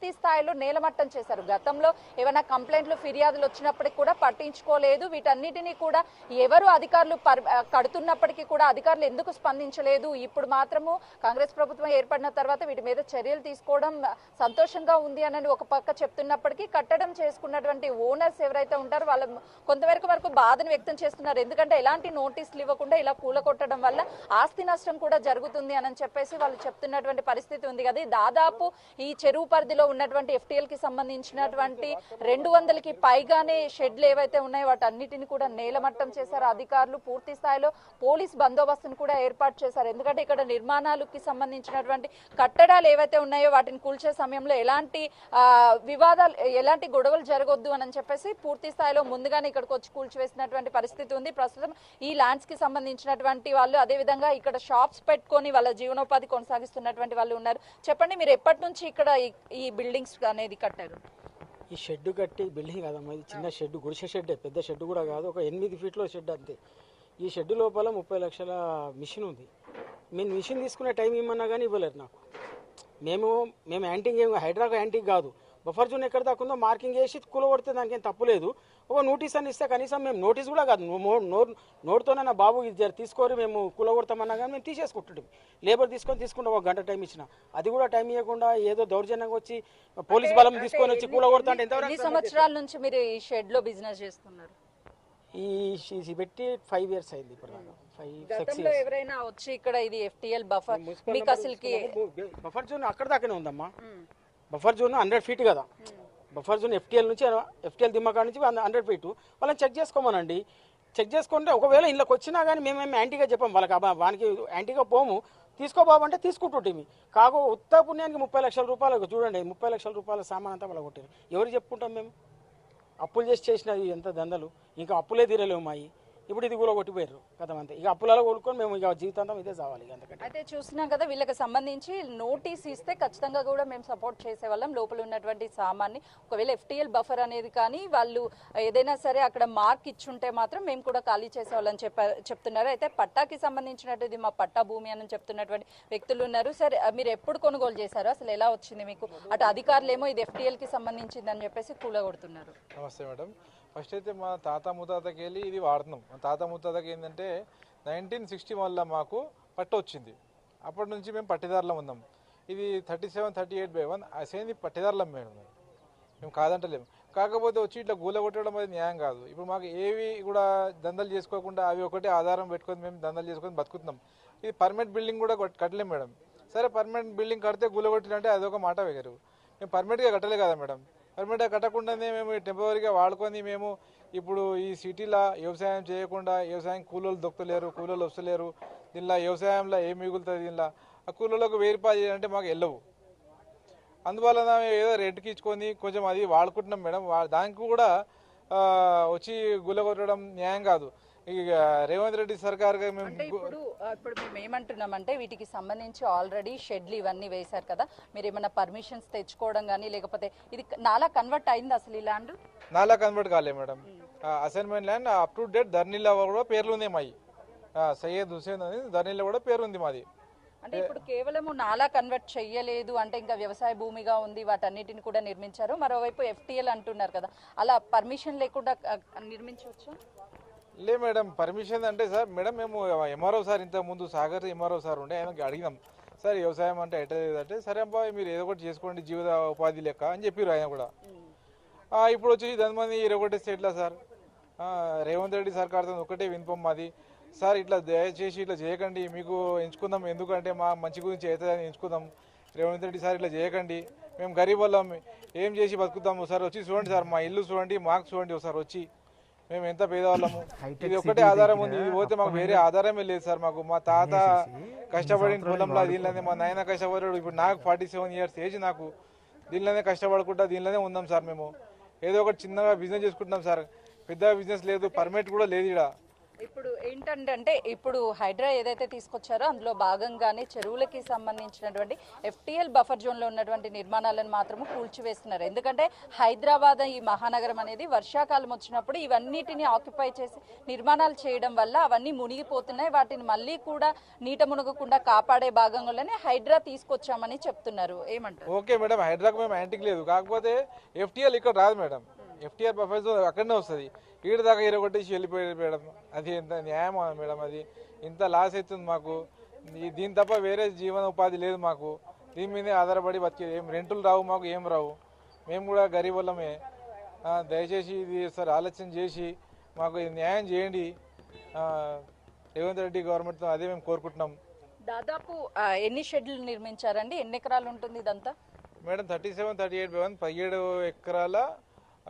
పూర్తి స్థాయిలో నేలమట్టం చేశారు. గతంలో ఏమైనా కంప్లైంట్లు ఫిర్యాదులు వచ్చినప్పటికీ కూడా పట్టించుకోలేదు. వీటన్నిటినీ కూడా ఎవరు అధికారులు కడుతున్నప్పటికీ కూడా అధికారులు ఎందుకు స్పందించలేదు. ఇప్పుడు మాత్రము కాంగ్రెస్ ప్రభుత్వం ఏర్పడిన తర్వాత వీటి మీద చర్యలు తీసుకోవడం సంతోషంగా ఉంది అని ఒక పక్క చెప్తున్నప్పటికీ కట్టడం చేసుకున్నటువంటి ఓనర్స్ ఎవరైతే ఉంటారో వాళ్ళ కొంతవరకు బాధను వ్యక్తం చేస్తున్నారు. ఎందుకంటే ఎలాంటి నోటీసులు ఇవ్వకుండా ఇలా కూలగొట్టడం వల్ల ఆస్తి నష్టం కూడా జరుగుతుంది అని చెప్పేసి వాళ్ళు చెప్తున్నటువంటి పరిస్థితి ఉంది కదా. దాదాపు ఈ చెరువు పరిధిలో ఉన్నటువంటి FTL కి సంబంధించినటువంటి 200కి పైగానే షెడ్లు ఏవైతే ఉన్నాయో వాటన్నిటిని కూడా నేలమట్టం చేశారు అధికారులు. పూర్తి స్థాయిలో పోలీస్ బందోబస్తును కూడా ఏర్పాటు చేశారు. ఎందుకంటే ఇక్కడ నిర్మాణాలకి సంబంధించినటువంటి కట్టడాలు ఏవైతే ఉన్నాయో వాటిని కూల్చే సమయంలో ఎలాంటి వివాదాలు ఎలాంటి గొడవలు జరగొద్దు అని చెప్పేసి పూర్తి స్థాయిలో ముందుగానే ఇక్కడికి వచ్చి కూల్చివేసినటువంటి పరిస్థితి ఉంది. ప్రస్తుతం ఈ ల్యాండ్స్ కి సంబంధించినటువంటి వాళ్ళు అదేవిధంగా ఇక్కడ షాప్స్ పెట్టుకొని వాళ్ళ జీవనోపాధి కొనసాగిస్తున్నటువంటి వాళ్ళు ఉన్నారు. చెప్పండి, మీరు ఎప్పటి నుంచి ఇక్కడ ఈ బిల్డింగ్స్ అనేది కట్టారు? ఈ షెడ్ కట్టి బిల్డింగ్ కాదమ్మా, ఇది చిన్న షెడ్, గుడిసె షెడ్, పెద్ద షెడ్ కూడా కాదు, ఒక 8 ఫీట్లో షెడ్ అంతే. ఈ షెడ్ లోపల 30 లక్షల మిషన్ ఉంది. మేము మిషన్ తీసుకునే టైం ఇమ్మన్నా కానీ ఇవ్వలేరు నాకు. మేము యాంటింగ్ హైడ్రాకు యాంటింగ్ కాదు, బఫర్ జోన్ ఎక్కడ దాకా ఉందో మార్కింగ్ చేసి కూలగొడితే దానికి ఏం తప్పులేదు. ఒక నోటీస్ అని ఇస్తే కనీసం మేము నోటీస్ కూడా కాదు, నోటుతోనే నా బాబు ఇది తీసుకొని మేము కూలగొడతామన్నా కానీ మేము తీసేసుకుంటుంటాం. లేబర్ తీసుకుంటాం, ఒక గంట టైం ఇచ్చిన అది కూడా టైం ఇవ్వకుండా ఏదో దౌర్జన్యంగా వచ్చి పోలీస్ బలం తీసుకొని వచ్చి కూలగొడతా అంటే ఎన్ని సంవత్సరాల నుంచి మీరు ఈ షెడ్ లో బిజినెస్ చేస్తున్నారు? ఈ పెట్టి 5 years అయింది. ఇప్పుడు ఎవరైనా వచ్చి ఇక్కడ ఇది FTL బఫర్ మీకు అసలుకి బఫర్ జోన్ అక్కడ దాకానే ఉందమ్మా. బఫర్ జోన్ 100 feet కదా. బఫర్ జోన్ FTL దిమ్మకాడ నుంచి 100 feet. వాళ్ళని చెక్ చేసుకోమనండి. చెక్ చేసుకుంటే ఒకవేళ ఇళ్ళకి వచ్చినా కానీ మేమేమి యాంటీగా చెప్పాం వాళ్ళకి, వానికి యాంటీగా పోము, తీసుకోబాబు అంటే తీసుకుంటుంటే కాకు ఉత్త పుణ్యానికి 30 లక్షల రూపాయలు చూడండి, 30 లక్షల రూపాయల సామాన్ అంతా వాళ్ళ కొట్టారు. ఎవరు చెప్పుకుంటాం మేము? అప్పులు చేసి చేసినది ఎంత దందలు, ఇంకా అప్పులే తీరలేవు మాయి. ఇప్పుడు ఇది కూడా కొట్టిపోయారు కదా అంతే. ఇక అప్పులలో కొనుక్కొని మేము ఇక జీవితాంతం ఇదే చావాలి. అంతకంటే అయితే చూసినాం కదా, వీళ్ళకి సంబంధించి నోటీస్ ఇస్తే ఖచ్చితంగా కూడా మేము సపోర్ట్ చేసేవాళ్ళం. లోపల ఉన్నటువంటి సామాన్ని ఒకవేళ FTL బఫర్ అనేది కానీ వాళ్ళు ఏదైనా సరే అక్కడ మార్క్ ఇచ్చుంటే మాత్రం మేము కూడా ఖాళీ చేసేవాళ్ళని చెప్తున్నారు. అయితే పట్టాకి సంబంధించినటువంటి మా పట్టా భూమి అని చెప్తున్నటువంటి వ్యక్తులు ఉన్నారు. సరే, మీరు ఎప్పుడు కొనుగోలు చేశారు, అసలు ఎలా వచ్చింది మీకు? అటు అధికారులు ఏమో ఇది FTL కి సంబంధించింది అని చెప్పేసి కూలగొడుతున్నారు. నమస్తే మేడం. ఫస్ట్ అయితే మా తాత ముత్తాతకి వెళ్ళి ఇది వాడుతున్నాం. మా తాత ముత్తాతకి ఏంటంటే 1961లో మాకు పట్ట వచ్చింది. అప్పటి నుంచి మేము పట్టిదారులం ఉన్నాం. ఇది 3738/1 అసేంది పట్టిదారులం మేము కాదంటలేము. కాకపోతే వచ్చి ఇట్లా గూల కొట్టడం అది న్యాయం కాదు. ఇప్పుడు మాకు ఏవి కూడా దందలు చేసుకోకుండా అవి ఒకటి ఆధారం పెట్టుకొని మేము దందలు చేసుకొని బతుకుతున్నాం. ఇది పర్మనెంట్ బిల్డింగ్ కూడా కట్టలేము మేడం. సరే, పర్మనెంట్ బిల్డింగ్ కడితే గూల కొట్టినంటే అదొక మాట వేగరు. మేము పర్మనెంట్గా కట్టలే కదా మేడం. పర్మనెంట్గా కట్టకుండానే మేము టెంపరీగా వాడుకొని మేము ఇప్పుడు ఈ సిటీలో వ్యవసాయం చేయకుండా, వ్యవసాయం కూలీలు దొక్కలేరు, కూలీలు వస్తలేరు. దీనిలో వ్యవసాయంలో ఏం మిగులుతుంది? దీనిలో ఆ కూలీలకు 1000 రూపాయలు చేయాలంటే మాకు వెళ్ళవు. అందువల్ల ఏదో రెంట్కి ఇచ్చుకొని కొంచెం అది వాడుకుంటున్నాం మేడం. దానికి కూడా వచ్చి గుల్ల కొట్టడం న్యాయం కాదు. ఇక రేవంత్ రెడ్డి సర్కార్ ఇప్పుడు మేము ఏమంటున్నామంటే వీటికి సంబంధించి ఆల్రెడీ షెడ్లు ఇవన్నీ వేశారు కదా, మీరు ఏమైనా పర్మిషన్స్ తెచ్చుకోవడం కానీ లేకపోతే ఇది నాలా కన్వర్ట్ అయింది? అసలు ఈ ల్యాండ్ నాలా కన్వర్ట్ కాలే madam. Assignment land up to date ధర్నీలో కూడా పేర్లు ఉంది మాయి. సయ్యద్ హుసేన్ అని ధర్నీలో కూడా పేరు ఉంది మాది. అంటే ఇప్పుడు కేవలం నాలా కన్వర్ట్ చెయ్యలేదు అంటే ఇంకా వ్యవసాయ భూమిగా ఉంది, వాటన్నిటిని కూడా నిర్మించారు. మరోవైపు FTL అంటున్నారు కదా, అలా పర్మిషన్ లేకుండా నిర్మించవచ్చు? లే మేడం, పర్మిషన్ అంటే సార్ మేడం మేము MRO సార్ ఇంతకు ముందు సాగర్ MRO సార్ ఉండే, ఆయనకి అడిగినాం, సార్ వ్యవసాయం అంటే ఎట్లా లేదంటే సరే అబ్బా మీరు ఏదో ఒకటి చేసుకోండి జీవిత ఉపాధి లెక్క అని చెప్పారు ఆయన కూడా. ఇప్పుడు వచ్చి 10 మంది 21 స్టేట్లా సార్ రేవంత్ రెడ్డి సర్కార్తో ఒకటే వినపం మాది, సార్ ఇట్లా దయచేసి ఇట్లా చేయకండి, మీకు ఎంచుకుందాం, ఎందుకంటే మా మంచి గురించి అవుతుందని ఎంచుకుందాం, రేవంత్ రెడ్డి సార్ ఇట్లా చేయకండి, మేము గరీబ్ వాళ్ళం ఏం చేసి బతుకుతాము సార్, వచ్చి చూడండి సార్ మా ఇల్లు చూడండి, మాకు చూడండి ఒకసారి వచ్చి మేము ఎంత పేదవాళ్ళము, ఇది ఒక్కటే ఆధారం ఉంది, ఇది పోతే మాకు వేరే ఆధారమే లేదు సార్. మాకు మా తాత కష్టపడిన పొలంలో దీనిలోనే, మా నాయన కష్టపడాడు, ఇప్పుడు నాకు 47 years ఏజ్, నాకు దీనిలోనే కష్టపడకుండా దీనిలోనే ఉందాం సార్. మేము ఏదో ఒకటి చిన్నగా బిజినెస్ చేసుకుంటున్నాం సార్, పెద్ద బిజినెస్ లేదు, పర్మిట్ కూడా లేదు ఇక్కడ. ఇప్పుడు ఏంటంటే ఇప్పుడు హైడ్రా ఏదైతే తీసుకొచ్చారో అందులో భాగంగానే చెరువులకి సంబంధించినటువంటి FTL బఫర్ జోన్లో ఉన్నటువంటి నిర్మాణాలను మాత్రము కూల్చివేస్తున్నారు. ఎందుకంటే హైదరాబాద్ ఈ మహానగరం అనేది వర్షాకాలం వచ్చినప్పుడు ఇవన్నిటిని ఆక్యుపై చేసి నిర్మాణాలు చేయడం వల్ల అవన్నీ మునిగిపోతున్నాయి. వాటిని మళ్ళీ కూడా నీట మునగకుండా కాపాడే భాగంలోనే హైడ్రా తీసుకొచ్చామని చెప్తున్నారు. ఏమంటారు? ఓకే మేడం, హైడ్రాకు మేము యాంటిక్ లేదు, కాకపోతే FTL ఇక్కడ రాదు మేడం. FTL బఫర్ జోన్ అక్కడనే వస్తుంది. ఈడ దాకా ఇరగొట్టేసి వెళ్ళిపోయడం అది ఎంత న్యాయమా మేడం? అది ఇంత లాస్ అవుతుంది మాకు. దీని తప్ప వేరే జీవన ఉపాధి లేదు మాకు. దీని మీదే ఆధారపడి బతికే, ఏం రెంటులు రావు మాకు, ఏం రావు. మేము కూడా గరీబ్ వాళ్ళమే. దయచేసి ఇది సార్ ఆలోచన చేసి మాకు ఇది న్యాయం చేయండి. రేవంత్ రెడ్డి గవర్నమెంట్తో అదే మేము కోరుకుంటున్నాం. దాదాపు ఎన్ని షెడ్లు నిర్మించారండి? ఎన్ని ఎకరాలు ఉంటుంది ఇదంతా? మేడం 37-38 17 ఎకరాల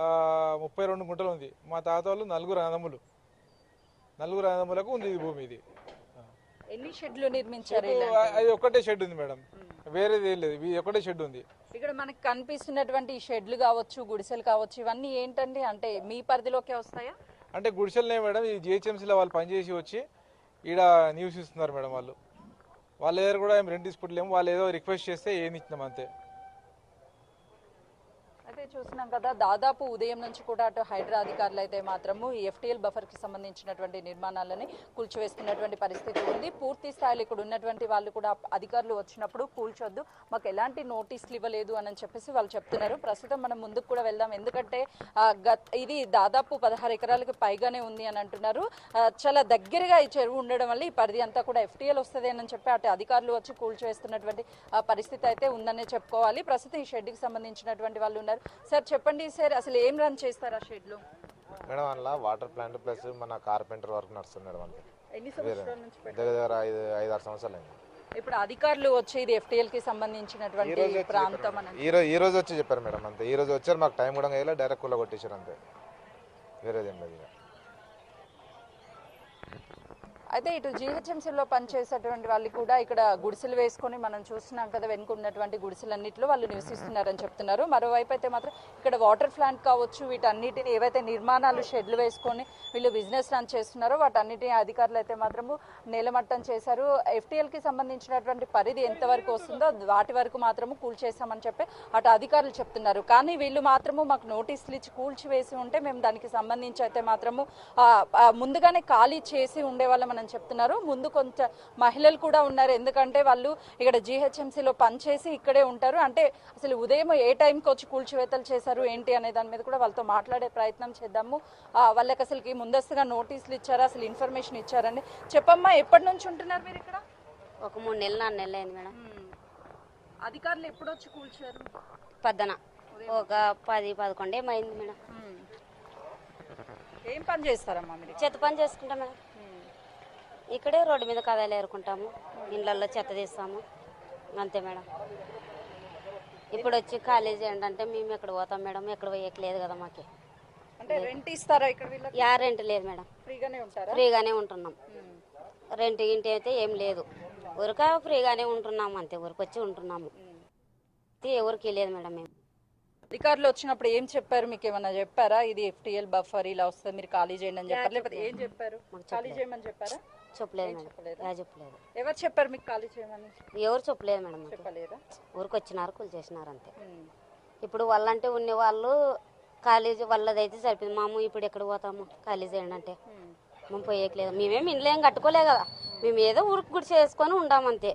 32 గుంటలు ఉంది. మా తాత వాళ్ళు 4 అన్నదమ్ములకు ఉంది ఇది భూమి. ఇది ఎన్ని షెడ్లు నిర్మించారు? అది ఒక్కటే షెడ్ ఉంది మేడం, వేరేది ఏం లేదు. ఇది ఒకటే షెడ్ ఉంది. ఇక్కడ మనకి కనిపిస్తున్నటువంటి ఈ షెడ్లు కావచ్చు, గుడిసెలు కావచ్చు, ఇవన్నీ ఏంటండి? అంటే మీ పరిధిలోకే వస్తాయా? అంటే గుడిసెలనే మేడం. ఈ GHMCలో వాళ్ళు పనిచేసి వచ్చి ఈడ నివసిస్తున్నారు మేడం. వాళ్ళ దగ్గర కూడా ఏం రెంట్ తీసుకుంటలేము. వాళ్ళు ఏదో రిక్వెస్ట్ చేస్తే ఏం ఇచ్చినాం అంతే. అయితే చూస్తున్నాం కదా, దాదాపు ఉదయం నుంచి కూడా అటు హైడ్రా అధికారులు అయితే మాత్రము ఈ FTL బఫర్కి సంబంధించినటువంటి నిర్మాణాలని కూల్చివేస్తున్నటువంటి పరిస్థితి ఉంది. పూర్తి స్థాయిలో ఇక్కడ ఉన్నటువంటి వాళ్ళు కూడా అధికారులు వచ్చినప్పుడు కూల్చొద్దు, మాకు ఎలాంటి నోటీసులు ఇవ్వలేదు అని చెప్పేసి వాళ్ళు చెప్తున్నారు. ప్రస్తుతం మనం ముందుకు కూడా వెళ్దాం, ఎందుకంటే ఇది దాదాపు 16 ఎకరాలకు పైగానే ఉంది అని అంటున్నారు. చాలా దగ్గరగా ఈ చెరువు ఉండడం వల్ల ఈ పరిధి అంతా కూడా FTL వస్తుంది అని చెప్పి అటు అధికారులు వచ్చి కూల్చివేస్తున్నటువంటి పరిస్థితి అయితే ఉందనే చెప్పుకోవాలి. ప్రస్తుతం ఈ షెడ్కి సంబంధించినటువంటి వాళ్ళు ఉన్నారు. సార్ చెప్పండి సార్, అసలు ఏం రన్ చేస్తారు ఆ షెడ్ లో? మేడం అందులో వాటర్ ప్లాంట్ ప్లస్ మన కార్పెంటర్ వర్క్ నడుస్తుంది మేడం. అంటే ఎన్ని సంవత్సరాల నుంచి దగ్గర 5-6 సంవత్సరాలు అయింది. ఇప్పుడు అధికారులు వచ్చి ఇది FTL కి సంబంధించినటువంటి ప్రాంతం అని ఈ రోజు వచ్చి చెప్పారు మేడం. అంతే, ఈ రోజు వచ్చారు. మాకు టైం కూడా వేయలే, డైరెక్ట్ కూల కొట్టేశారు అంతే, వేరేదేం లేదు. అయితే ఇటు GHMCలో పనిచేసేటువంటి వాళ్ళు కూడా ఇక్కడ గుడిసెలు వేసుకొని మనం చూస్తున్నాం కదా, వెనుక ఉన్నటువంటి గుడిసెలన్నింటిలో వాళ్ళు నివసిస్తున్నారని చెప్తున్నారు. మరోవైపు అయితే మాత్రం ఇక్కడ వాటర్ ప్లాంట్ కావచ్చు, వీటన్నిటిని ఏవైతే నిర్మాణాలు షెడ్లు వేసుకొని వీళ్ళు బిజినెస్ రన్ చేస్తున్నారో వాటన్నిటిని అధికారులు అయితే మాత్రము నేలమట్టం చేశారు. FTLకి సంబంధించినటువంటి పరిధి ఎంతవరకు వస్తుందో వాటి వరకు మాత్రము కూల్చేసామని చెప్పి అటు అధికారులు చెప్తున్నారు. కానీ వీళ్ళు మాత్రము మాకు నోటీసులు ఇచ్చి కూల్చివేసి ఉంటే మేము దానికి సంబంధించి అయితే మాత్రము ముందుగానే ఖాళీ చేసి ఉండేవాళ్ళం అని చెప్తున్నారు. ముందు కొంత మహిళలు కూడా ఉన్నారు, ఎందుకంటే వాళ్ళు ఇక్కడ GHMCలో పనిచేసి ఇక్కడే ఉంటారు. అంటే అసలు ఉదయం ఏ టైంకి వచ్చి కూల్చివేతలు చేశారు ఏంటి అనే దాని మీద కూడా వాళ్ళతో మాట్లాడే ప్రయత్నం చేద్దాము. వాళ్ళకి అసలుకి ముందస్తుగా నోటీసులు ఇచ్చారా, అసలు ఇన్ఫర్మేషన్ ఇచ్చారండి? చెప్పమ్మా, ఎప్పటి నుంచి ఉంటున్నారు మీరు ఇక్కడ? ఒక 3 నెలలు 4 నెలలు అయింది మేడం. అధికారులు ఎప్పుడు వచ్చి కూల్చారు? పొద్దున ఒక 10-11 ఏమైంది మేడం. ఏం పని చేస్తారమ్మా మీరు? చెత్త పని చేసుకుంటాం మేడం. ఇక్కడే రోడ్డు మీద కథలు ఏరుకుంటాము, ఇండ్లలో చెత్త తీస్తాము, అంతే మేడం. ఇప్పుడు వచ్చి కాలేజీ ఏంటంటే మేము ఎక్కడ పోతాం మేడం, ఎక్కడ పోయేయట్లేదు కదా మాకు. అంటే రెంట్ ఇస్తారా ఇక్కడ వీళ్ళకి? యా రెంట్ లేదు మేడం, ఫ్రీగానే ఉంటారా? ఫ్రీగానే ఉంటున్నాం. రెంట్ ఇంటి అయితే ఏం లేదు, ఊరిక ఫ్రీగానే ఉంటున్నాము అంతే, ఊరికి వచ్చి ఉంటున్నాము. ఎవరికి లేదు మేడం. మేము అధికారులు వచ్చినప్పుడు ఏం చెప్పారు? మీకు ఏమన్నా చెప్పారా? ఇది FTL బఫర్ ఇలా వస్తుంది, మీరు ఖాళీ చేయండి అని చెప్పారు, లేకపోతే ఏం చెప్పారు? ఖాళీ చేయమని చెప్పారా? చెప్పలేదు మేడం, చెప్పలేదు. ఎవరు చెప్పారు మీకు ఖాళీ చేయమని? ఎవరు చెప్పలేదు మేడం, చెప్పలేదా? ఊరికి వచ్చినారు, కూలి చేసినారు అంతే. ఇప్పుడు వాళ్ళంటే ఉన్న వాళ్ళు కాలేజీ వాళ్ళదైతే సరిపోయింది. మాము ఇప్పుడు ఎక్కడ పోతాము ఖాళీ చేయండి అంటే? మేము పోయేయట్లేదు. మేమేమి ఇంట్లో ఏం కట్టుకోలే కదా, మేము ఏదో ఊరికి గుడి చేసుకొని ఉండామంతే.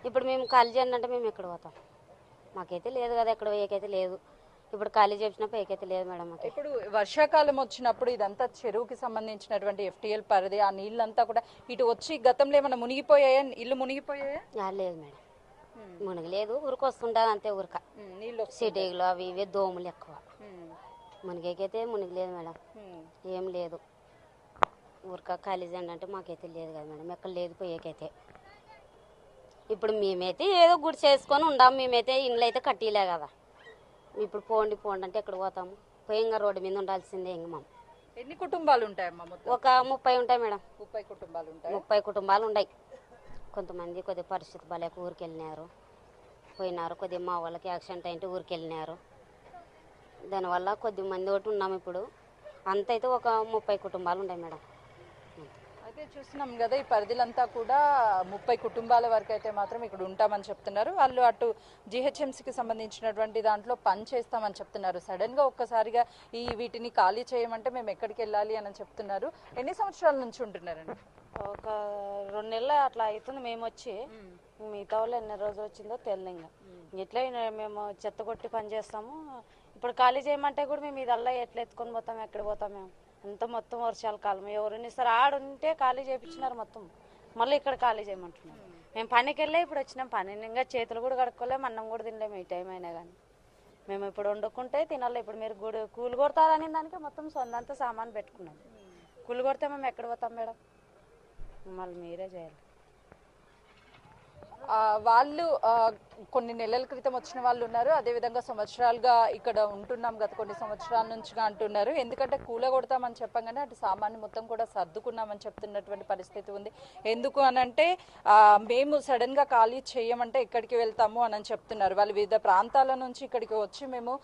ఇప్పుడు మేము ఖాళీ చేయండి అంటే మేము ఎక్కడ పోతాం? మాకైతే లేదు కదా, ఎక్కడ పోయేకైతే లేదు. ఇప్పుడు ఖాళీ చేసినా పోయేకైతే లేదు మేడం. మాకు ఇప్పుడు వర్షాకాలం వచ్చినప్పుడు ఇదంతా చెరువుకి సంబంధించినటువంటి FTL పరిధి, ఆ నీళ్ళంతా కూడా ఇటు వచ్చి గతంలో ఏమైనా మునిగిపోయాయా? ఇల్లు మునిగిపోయాయా? లేదు మేడం, మునిగలేదు. ఊరికి వస్తుంటారు అంతే. ఊరిక నీళ్ళు సిటీలో అవి ఇవి దోమలు ఎక్కువ. మునిగేకైతే మునిగలేదు మేడం, ఏం లేదు. ఊరిక ఖాళీ చేయండి అంటే మాకైతే లేదు కదా మేడం, ఎక్కడ లేదు పోయేకైతే. ఇప్పుడు మేమైతే ఏదో గుడి చేసుకొని ఉండాము, మేమైతే ఇండ్లు అయితే కట్టిలే కదా. ఇప్పుడు పోండి అంటే ఎక్కడ పోతాము? పోయింగా రోడ్డు మీద ఉండాల్సిందే. ఇంక మేము ఎన్ని కుటుంబాలు ఉంటాయమ్మా? ఒక 30 ఉంటాయి మేడం. 30 కుటుంబాలు ఉంటాయి. 30 కుటుంబాలు ఉన్నాయి. కొంతమంది కొద్దిగా పరిస్థితి బాలేక ఊరికి వెళ్ళినారు, పోయినారు. కొద్దిగా మా వాళ్ళకి యాక్సిడెంట్ అయితే ఊరికి వెళ్ళినారు. దానివల్ల కొద్ది మంది ఒకటి ఉన్నాము. ఇప్పుడు అంతైతే ఒక 30 కుటుంబాలు ఉన్నాయి మేడం. అయితే చూస్తున్నాం కదా ఈ పరిధిలంతా కూడా 30 కుటుంబాల వరకు అయితే మాత్రం ఇక్కడ ఉంటామని చెప్తున్నారు. వాళ్ళు అటు జిహెచ్ఎంసీకి సంబంధించినటువంటి దాంట్లో పని చేస్తామని చెప్తున్నారు. సడన్ గా ఒక్కసారిగా వీటిని ఖాళీ చేయమంటే మేము ఎక్కడికి వెళ్ళాలి అని చెప్తున్నారు. ఎన్ని సంవత్సరాల నుంచి ఉంటున్నారండి? ఒక 2 నెలలు అట్లా అవుతుంది మేము వచ్చి. మిగతా వాళ్ళు ఎన్ని రోజులు వచ్చిందో తెలియదు. ఇంకా ఇట్లా మేము చెత్త కొట్టి పని చేస్తాము. ఇప్పుడు ఖాళీ చేయమంటే కూడా మేము ఇదల్లా ఎట్లా ఎత్తుకొని పోతాం, ఎక్కడ పోతాం మేము? అంతా మొత్తం వర్షాల కాలం ఎవరిని ఇస్తారు. ఆడుంటే ఖాళీ చేయించినారు మొత్తం, మళ్ళీ ఇక్కడ ఖాళీ చేయమంటున్నారు. మేము పనికి వెళ్ళే ఇప్పుడు వచ్చినాం. పని ఇంకా చేతులు కూడా కడుక్కోలేము, అన్నం కూడా తినలేము ఈ టైం అయినా కానీ. మేము ఇప్పుడు వండుకుంటే తినాలి. ఇప్పుడు మీరు కూలి కొడతారని దానికి మొత్తం సొంతంతా సామాన్ పెట్టుకున్నాం. కూలి కొడితే మేము ఎక్కడ పోతాం మేడం? మళ్ళీ మీరే చేయాలి. వాళ్ళు కొన్ని నెలల క్రితం వచ్చిన వాళ్ళు ఉన్నారు. అదేవిధంగా సంవత్సరాలుగా ఇక్కడ ఉంటున్నాం, గత కొన్ని సంవత్సరాల నుంచిగా అంటున్నారు. ఎందుకంటే కూలగొడతామని చెప్పగానే అటు సామాన్లు మొత్తం కూడా సర్దుకున్నామని చెప్తున్నటువంటి పరిస్థితి ఉంది. ఎందుకు అనంటే మేము సడన్ గా ఖాళీ చేయమంటే ఎక్కడికి వెళ్తాము అని చెప్తున్నారు. వాళ్ళు వివిధ ప్రాంతాల నుంచి ఇక్కడికి వచ్చి మేము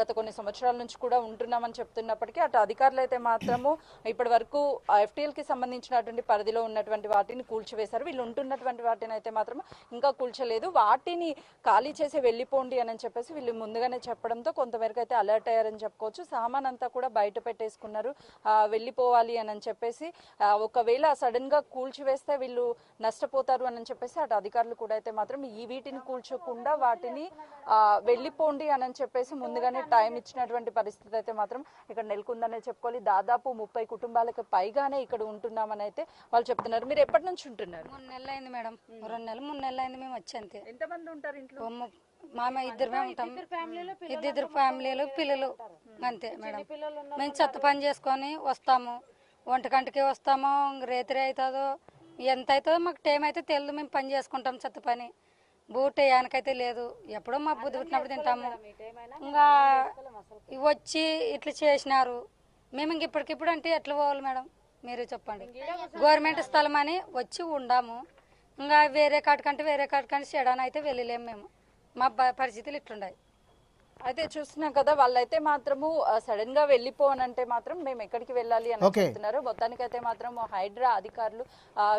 గత కొన్ని సంవత్సరాల నుంచి కూడా ఉంటున్నామని చెప్తున్నప్పటికీ అటు అధికారులు అయితే మాత్రము ఇప్పటి వరకు FTL కి సంబంధించినటువంటి పరిధిలో ఉన్నటువంటి వాటిని కూల్చివేశారు. వీళ్ళు ఉంటున్నటువంటి వాటిని అయితే మాత్రం ఇంకా కూల్చలేదు. వాటిని ఖాళీ చేసి వెళ్ళిపోండి అని చెప్పేసి వీళ్ళు ముందుగానే చెప్పడంతో కొంతవరకు అయితే అలర్ట్ అయ్యారని చెప్పుకోవచ్చు. సామాన్ అంతా కూడా బయట పెట్టేసుకున్నారు, వెళ్ళిపోవాలి అని చెప్పేసి. ఒకవేళ సడన్ గా కూల్చివేస్తే వీళ్ళు నష్టపోతారు అని చెప్పేసి అటు అధికారులు కూడా అయితే మాత్రం వీటిని కూల్చకుండా వాటిని వెళ్ళిపోండి అని చెప్పేసి ముందుగానే టైం ఇచ్చినటువంటి పరిస్థితి అయితే మాత్రం ఇక్కడ నెలకొందనే చెప్పుకోవాలి. దాదాపు 30 కుటుంబాలకు పైగానే ఇక్కడ ఉంటున్నామని అయితే వాళ్ళు చెప్తున్నారు. మీరు ఎప్పటి నుంచి ఉంటున్నారు? 3 నెలలు అయింది మేడం. 2 నెలలు 3 నెలలు అయింది మేము వచ్చి. అంతే. ఎంతమంది ఉంటారు ఇంట్లో? మామ ఇద్దరమే ఉంటాం. ఇద్దరు ఫ్యామిలీలు పిల్లలు అంతే మేడం. మేము చెత్త పని చేసుకొని వస్తాము. 1 గంటకి వస్తాము. రేత్రి అవుతుందో ఎంత అవుతుందో మాకు టైం అయితే తెలియదు. మేము పని చేసుకుంటాం చెత్త పని. బూట్ వేయడానికైతే లేదు. ఎప్పుడో మా బుద్ధి పుట్టినప్పుడు తింటాము. ఇంకా వచ్చి ఇట్లా చేసినారు. మేము ఇంక ఇప్పటికిప్పుడు అంటే ఎట్లా పోవాలి మేడం? మీరు చెప్పండి. గవర్నమెంట్ స్థలం అని వచ్చి ఉండాము. ఇంకా వేరే కాటికంటే చేయడానికి అయితే వెళ్ళలేము మేము. మా పరిస్థితులు ఇట్లున్నాయి. అయితే చూస్తున్నాం కదా, వాళ్ళైతే మాత్రము సడన్ గా వెళ్ళిపోనంటే మాత్రం మేము ఎక్కడికి వెళ్ళాలి అని చెప్తున్నారు. మొత్తానికైతే మాత్రం హైడ్రా అధికారులు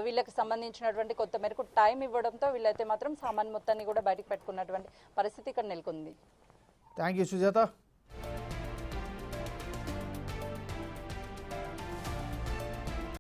వీళ్ళకి సంబంధించినటువంటి కొంత మేరకు టైం ఇవ్వడంతో వీళ్ళైతే మాత్రం సామాన్ మొత్తాన్ని కూడా బయటకు పెట్టుకున్నటువంటి పరిస్థితి ఇక్కడ నెలకొంది. Thank you Sujatha.